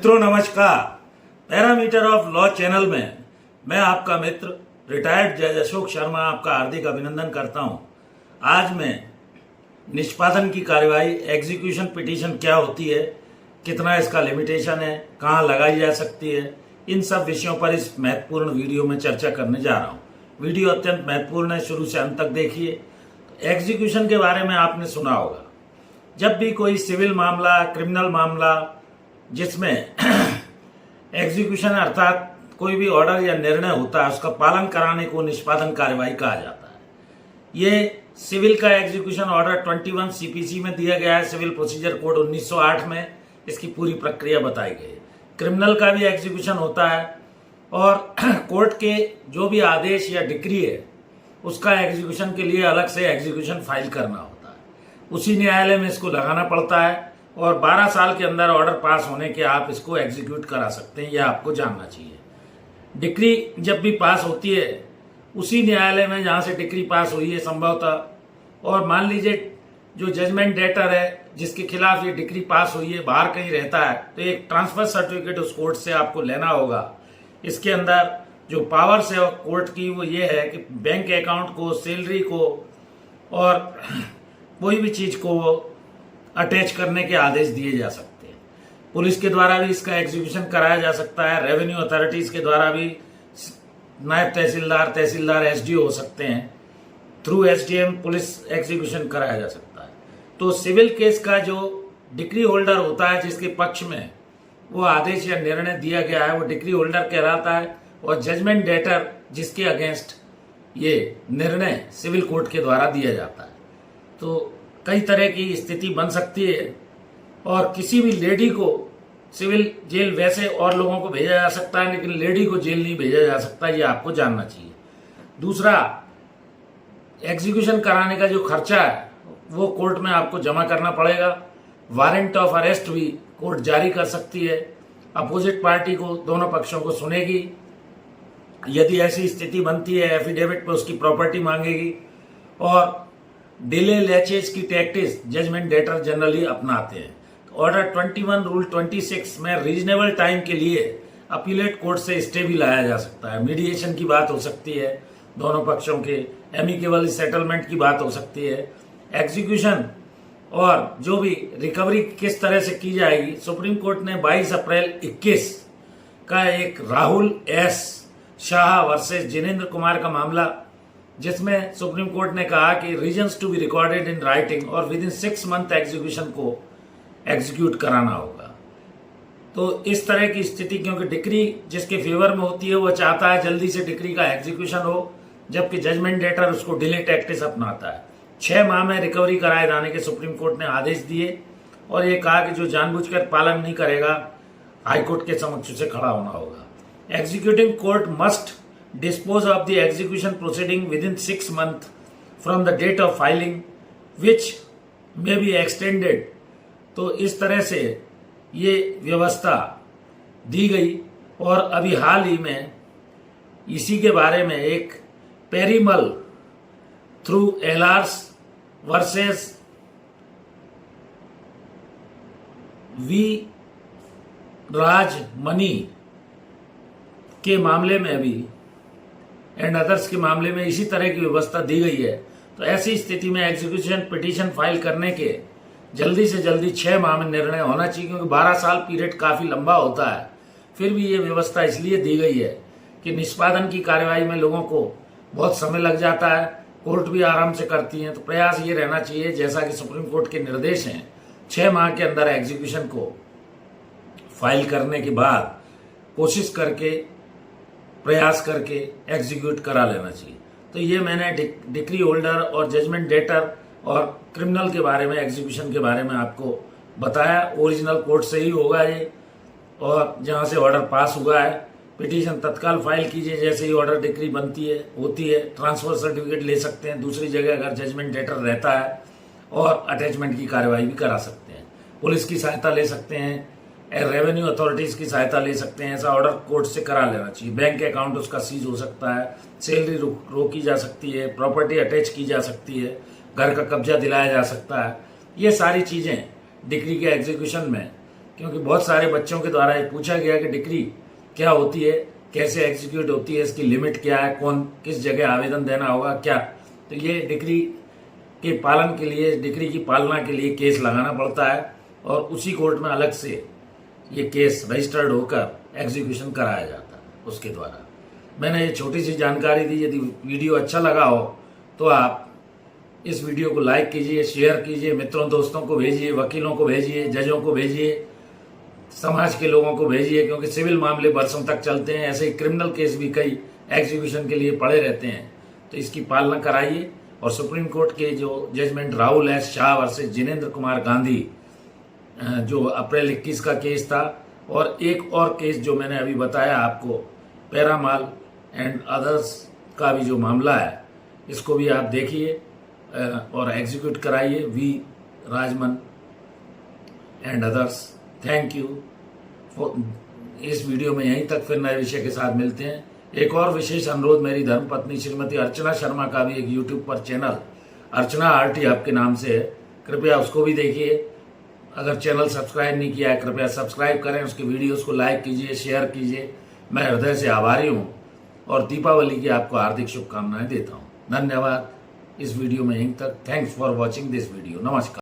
मित्रों नमस्कार। Parameter of law channel में मैं आपका मित्र रिटायर्ड जज अशोक शर्मा आपका हार्दिक अभिनंदन करता हूं। आज मैं निष्पादन की कार्यवाही एग्जीक्यूशन पिटीशन क्या होती है, कितना इसका लिमिटेशन है, कहां लगाई जा सकती है, इन सब विषयों पर इस महत्वपूर्ण वीडियो में चर्चा करने जा रहा हूं। वीडियो अत्यंत महत्वपूर्ण है, शुरू से अंत तक देखिए। एग्जीक्यूशन के बारे में आपने सुना होगा, जब भी कोई सिविल मामला, क्रिमिनल मामला जिसमें एग्जीक्यूशन अर्थात कोई भी ऑर्डर या निर्णय होता है उसका पालन कराने को निष्पादन कार्यवाही कहा जाता है। ये सिविल का एग्जीक्यूशन ऑर्डर 21 सीपीसी में दिया गया है, सिविल प्रोसीजर कोड 1908 में इसकी पूरी प्रक्रिया बताई गई है। क्रिमिनल का भी एग्जीक्यूशन होता है और कोर्ट के जो भी आदेश या डिक्री है उसका एग्जीक्यूशन के लिए अलग से एग्जीक्यूशन फाइल करना होता है। उसी न्यायालय में इसको लगाना पड़ता है और 12 साल के अंदर ऑर्डर पास होने के आप इसको एग्जीक्यूट करा सकते हैं, यह आपको जानना चाहिए। डिक्री जब भी पास होती है उसी न्यायालय में जहां से डिक्री पास हुई है संभवतः, और मान लीजिए जो जजमेंट डेटर है जिसके खिलाफ ये डिक्री पास हुई है बाहर कहीं रहता है, तो एक ट्रांसफर सर्टिफिकेट उस कोर्ट से आपको लेना होगा। इसके अंदर जो पावर्स है कोर्ट की वो ये है कि बैंक अकाउंट को, सैलरी को और कोई भी चीज को अटैच करने के आदेश दिए जा सकते हैं। पुलिस के द्वारा भी इसका एग्जीक्यूशन कराया जा सकता है, रेवेन्यू अथॉरिटीज के द्वारा भी नायब तहसीलदार, तहसीलदार, एसडीओ हो सकते हैं, थ्रू एसडीएम पुलिस एग्जीक्यूशन कराया जा सकता है। तो सिविल केस का जो डिक्री होल्डर होता है जिसके पक्ष में वो आदेश या निर्णय दिया गया है वो डिक्री होल्डर कहलाता है, और जजमेंट डेटर जिसके अगेंस्ट ये निर्णय सिविल कोर्ट के द्वारा दिया जाता है। तो कई तरह की स्थिति बन सकती है और किसी भी लेडी को सिविल जेल वैसे और लोगों को भेजा जा सकता है लेकिन लेडी को जेल नहीं भेजा जा सकता, ये आपको जानना चाहिए। दूसरा, एग्जीक्यूशन कराने का जो खर्चा है वो कोर्ट में आपको जमा करना पड़ेगा। वारंट ऑफ अरेस्ट भी कोर्ट जारी कर सकती है, अपोजिट पार्टी को, दोनों पक्षों को सुनेगी। यदि ऐसी स्थिति बनती है एफिडेविट पे उसकी प्रॉपर्टी मांगेगी, और डिले लैचेज की टैक्टिस जजमेंट डेटर जनरली अपनाते हैं। ऑर्डर 21 रूल 26 में रीजनेबल टाइम के लिए अपीलेट कोर्ट से स्टे भी लाया जा सकता है। मीडिएशन की बात हो सकती है, दोनों पक्षों के एमिकेबल सेटलमेंट की बात हो सकती है। एग्जीक्यूशन और जो भी रिकवरी किस तरह से की जाएगी, सुप्रीम कोर्ट ने 22 अप्रैल 21 का एक राहुल एस शाह वर्सेस जिनेंद्र कुमार का मामला, जिसमें सुप्रीम कोर्ट ने कहा कि reasons to be recorded in writing और विद इन 6 मंथ एग्जीक्यूशन को एग्जीक्यूट कराना होगा। तो इस तरह की स्थिति, क्योंकि डिक्री जिसके फेवर में होती है वो चाहता है जल्दी से डिक्री का एग्जीक्यूशन हो, जबकि जजमेंट डेटर उसको डिले टैक्टिस अपनाता है। 6 माह में रिकवरी कराए जाने के सुप्रीम कोर्ट ने आदेश दिए और ये कहा कि जो जानबूझकर पालन नहीं करेगा हाईकोर्ट के समक्ष उसे खड़ा होना होगा। Executing court must dispose of the execution proceeding within 6 months from the date of filing which may be extended। तो इस तरह से ये व्यवस्था दी गई। और अभी हाल ही में इसी के बारे में एक पेरीमल थ्रू एलार्स वर्सेस वी राजमनी के मामले में भी एंड अदर्स के मामले में इसी तरह की व्यवस्था दी गई है। तो ऐसी स्थिति में एग्जीक्यूशन पिटीशन फाइल करने के जल्दी से जल्दी 6 माह में निर्णय होना चाहिए, क्योंकि 12 साल पीरियड काफी लंबा होता है। फिर भी ये व्यवस्था इसलिए दी गई है कि निष्पादन की कार्यवाही में लोगों को बहुत समय लग जाता है, कोर्ट भी आराम से करती है। तो प्रयास ये रहना चाहिए, जैसा कि सुप्रीम कोर्ट के निर्देश हैं, 6 माह के अंदर एग्जीक्यूशन को फाइल करने के बाद कोशिश करके, प्रयास करके एग्जीक्यूट करा लेना चाहिए। तो ये मैंने डिक्री होल्डर और जजमेंट डेटर और क्रिमिनल के बारे में, एग्जीक्यूशन के बारे में आपको बताया। ओरिजिनल कोर्ट से ही होगा ये, और जहां से ऑर्डर पास हुआ है पिटीशन तत्काल फाइल कीजिए। जैसे ही ऑर्डर डिक्री बनती है, होती है, ट्रांसफर सर्टिफिकेट ले सकते हैं दूसरी जगह अगर जजमेंट डेटर रहता है, और अटैचमेंट की कार्यवाही भी करा सकते हैं। पुलिस की सहायता ले सकते हैं, रेवेन्यू अथॉरिटीज की सहायता ले सकते हैं। ऐसा ऑर्डर कोर्ट से करा लेना चाहिए। बैंक अकाउंट उसका सीज हो सकता है, सैलरी रोकी जा सकती है, प्रॉपर्टी अटैच की जा सकती है, घर का कब्जा दिलाया जा सकता है। ये सारी चीजें डिक्री के एग्जीक्यूशन में क्योंकि बहुत सारे बच्चों के द्वारा ये पूछा गया कि डिक्री क्या होती है, कैसे एग्जीक्यूट होती है, इसकी लिमिट क्या है, कौन किस जगह आवेदन देना होगा क्या। तो ये डिक्री के पालन के लिए, डिक्री की पालना के लिए केस लगाना पड़ता है और उसी कोर्ट में अलग से ये केस रजिस्टर्ड होकर एग्जीक्यूशन कराया जाता है उसके द्वारा। मैंने ये छोटी सी जानकारी दी। यदि वीडियो अच्छा लगा हो तो आप इस वीडियो को लाइक कीजिए, शेयर कीजिए, मित्रों दोस्तों को भेजिए, वकीलों को भेजिए, जजों को भेजिए, समाज के लोगों को भेजिए, क्योंकि सिविल मामले वर्षों तक चलते हैं, ऐसे ही क्रिमिनल केस भी कई एग्जीक्यूशन के लिए पड़े रहते हैं। तो इसकी पालना कराइए। और सुप्रीम कोर्ट के जो judgment Rahul S Shah versus Jinendra Kumar Gandhi, जो अप्रैल 21 का केस था, और एक और केस जो मैंने अभी बताया आपको, पैरामाल एंड अदर्स का भी जो मामला है, इसको भी आप देखिए और एग्जीक्यूट कराइए। V Rajaman and others. Thank you. इस वीडियो में यहीं तक, फिर नए विषय के साथ मिलते हैं। एक और विशेष अनुरोध, मेरी धर्मपत्नी श्रीमती अर्चना शर्मा का भी एक यूट्यूब पर चैनल अर्चना आरटी आपके नाम से है, कृपया उसको भी देखिए। अगर चैनल सब्सक्राइब नहीं किया है कृपया सब्सक्राइब करें, उसके वीडियोस को लाइक कीजिए, शेयर कीजिए। मैं हृदय से आभारी हूँ और दीपावली की आपको हार्दिक शुभकामनाएं देता हूँ। धन्यवाद। इस वीडियो में यहीं तक। Thanks for watching this video. नमस्कार।